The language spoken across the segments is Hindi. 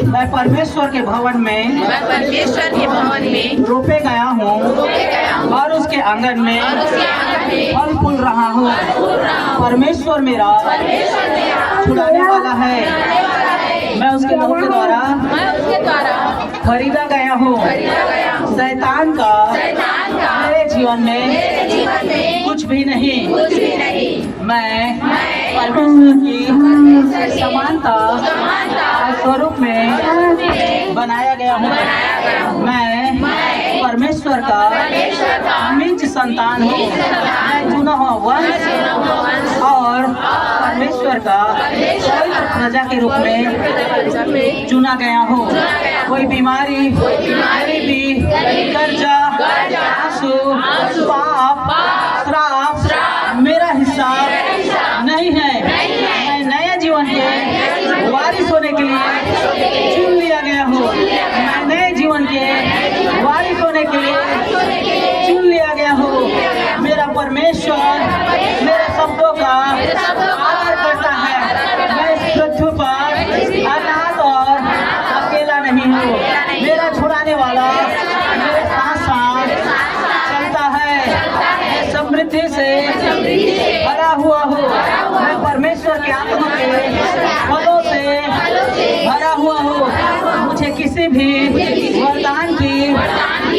मैं परमेश्वर के भवन में रोपे गया हूँ और उसके आंगन में फल फूल रहा हूँ। परमेश्वर मेरा छुड़ाने वाला है। मैं उसके मुंह के द्वारा खरीदा गया हूँ। शैतान का मेरे जीवन में कुछ भी नहीं। मैं परमेश्वर की समानता स्वरूप में बनाया गया हूँ। मैं परमेश्वर का निज संतान हूँ। मैं चुना हुआ वंश और परमेश्वर का प्रजा के रूप में चुना गया हूँ। कोई बीमारी, गरीबी, कर्जा, आंसू, पाप, श्राप मेरा हिस्सा नहीं है। मैं नए जीवन के वारिस होने के लिए चुन लिया गया हूँ। मैं नए जीवन के वारिस होने के लिए चुन लिया गया हूँ। मेरा परमेश्वर मेरे शब्दों का आदर करता है। मैं इस पृथ्वी पर अनाथ और अकेला नहीं हूँ। मेरा छुड़ाने वाला मेरे साथ साथ चलता है। समृद्धि से भरा हुआ हूँ। मैं परमेश्वर के आत्मा के फलों से भरा हुआ हूँ। मुझे किसी भी वरदान की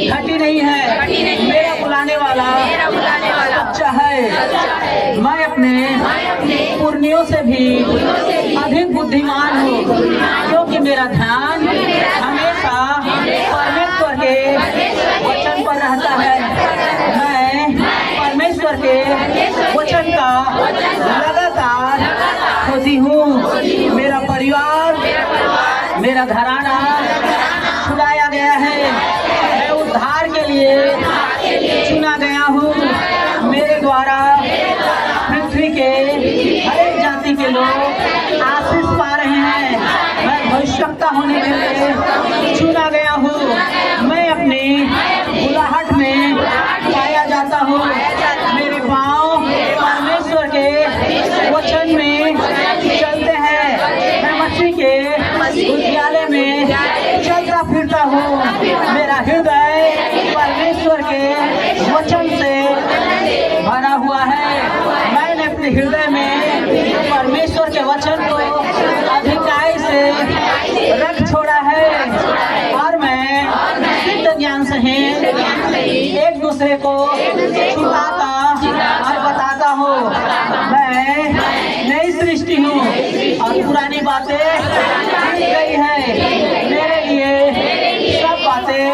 घटी नहीं है। मेरा बुलाने वाला अच्छा है। मैं अपने पुर्नियों से भी अधिक बुद्धिमान हूँ, क्योंकि मेरा ध्यान हमेशा परमेश्वर के वचन पर रहता है। मैं परमेश्वर के वचन का लगातार खोजी हूँ। मेरा परिवार, मेरा घराना छुड़ाया गया है। मैं उद्धार के लिए चुना गया हूँ। मेरे द्वारा पृथ्वी के हर एक जाति के लोग आशीष पा रहे हैं। मैं भविष्यवक्ता होने के लिए चुना गया हूँ। मैं अपनी बुलाहट में पाया जाता हूँ। मेरे पाँव परमेश्वर के वचन में चलते हैं। मैं मसीह के विद्यालय में चलता फिरता हूँ। मेरा हृदय परमेश्वर के वचन से भरा हुआ है। मैंने अपने हृदय में परमेश्वर के वचन को अधिकाई से रख छोड़ा है और मैं सिद्ध ज्ञान से एक दूसरे को सिखाता और बताता हूँ। मैं नई सृष्टि हूँ और पुरानी बातें बीत गई है। मेरे लिए सब बातें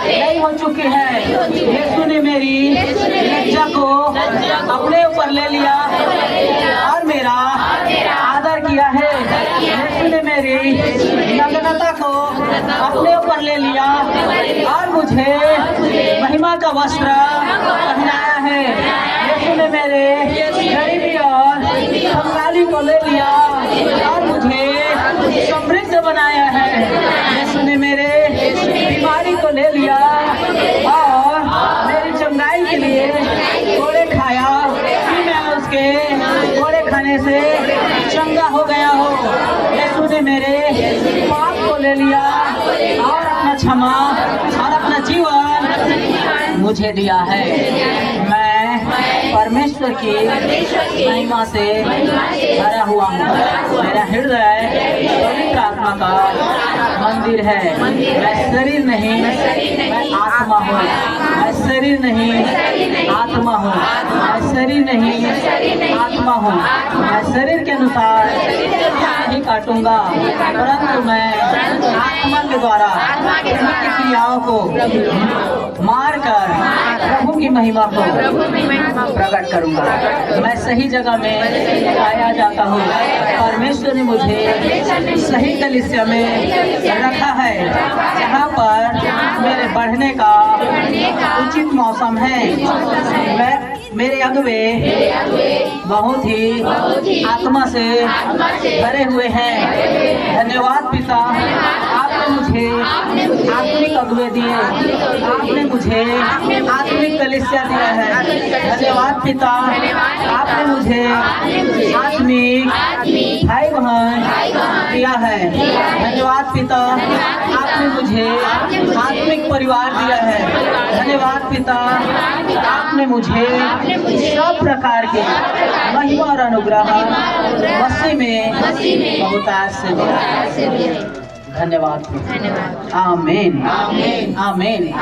नई हो चुकी है। यीशु ने मेरी लज्जा को अपने ऊपर ले लिया और मेरा आदर किया है। यीशु ने मेरी नग्नता को अपने ऊपर ले लिया और मुझे महिमा का वस्त्र पहनाया है। यीशु ने मेरे गरीबी और कंगाली को ले लिया और मुझे समृद्ध बनाया है। यीशु ने मेरे बीमारी को ले लिया और मेरी चंगाई के लिए घोड़े खाया कि मैं उसके घोड़े खाने से चंगा हो गया हूँ। यीशु ने मेरे पाप को ले लिया और अपना क्षमा और अपना जीवन मुझे दिया है। मैं परमेश्वर की महिमा से भरा हुआ हूँ। मेरा हृदय पवित्र आत्मा का मंदिर है। मैं शरीर नहीं, मैं आत्मा हूँ। मैं शरीर नहीं, आत्मा हूँ। मैं शरीर नहीं, आत्मा हूँ। मैं शरीर के अनुसार नहीं काटूंगा, परंतु मैं आत्मा के द्वारा उनकी क्रियाओं को मार कर प्रभु की महिमा को प्रकट करूंगा। मैं सही जगह में पाया जाता हूँ। परमेश्वर ने मुझे सही कलीसिया में रखा है, जहाँ पर मेरे बढ़ने का उचित मौसम है। मेरे अगुवे बहुत ही आत्मा से भरे हुए हैं। धन्यवाद पिता, आपने मुझे आत्मिक अगुवे दिए, आपने मुझे आत्मिक कलीसिया दिया है। धन्यवाद पिता, आपने मुझे आत्मिक भाई बहन दिया है। धन्यवाद पिता, आपने मुझे आत्मिक परिवार दिया है। धन्यवाद पिता, आपने मुझे सब प्रकार के महिमा और अनुग्रह मसीह में बहुतायत से दिया। धन्यवाद। आमीन आमीन आमीन।